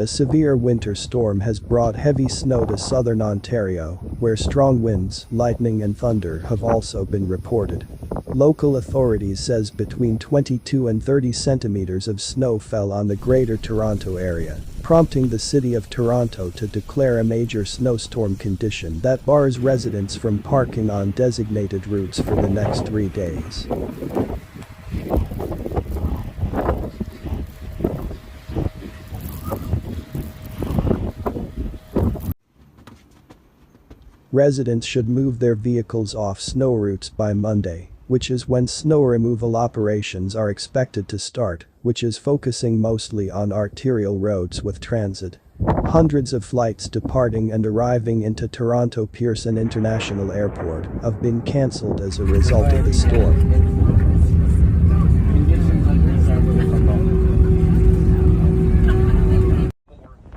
A severe winter storm has brought heavy snow to southern Ontario, where strong winds, lightning and thunder have also been reported. Local authorities says between 22 and 30 centimeters of snow fell on the Greater Toronto area, prompting the City of Toronto to declare a major snowstorm condition that bars residents from parking on designated routes for the next 3 days. Residents should move their vehicles off snow routes by Monday, which is when snow removal operations are expected to start, which is focusing mostly on arterial roads with transit. Hundreds of flights departing and arriving into Toronto Pearson International Airport have been cancelled as a result of the storm.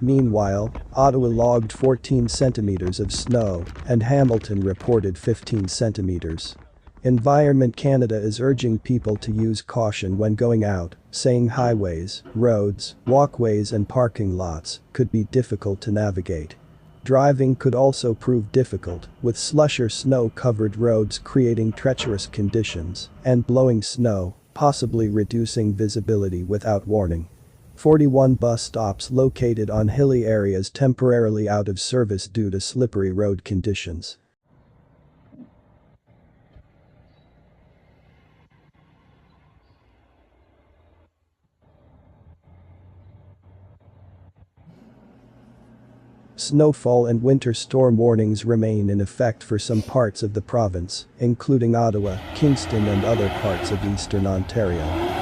Meanwhile, Ottawa logged 14 centimeters of snow, and Hamilton reported 15 centimeters. Environment Canada is urging people to use caution when going out, saying highways, roads, walkways and parking lots could be difficult to navigate. Driving could also prove difficult, with slush or snow-covered roads creating treacherous conditions, and blowing snow, possibly reducing visibility without warning. 41 bus stops located on hilly areas temporarily out of service due to slippery road conditions. Snowfall and winter storm warnings remain in effect for some parts of the province, including Ottawa, Kingston and other parts of eastern Ontario.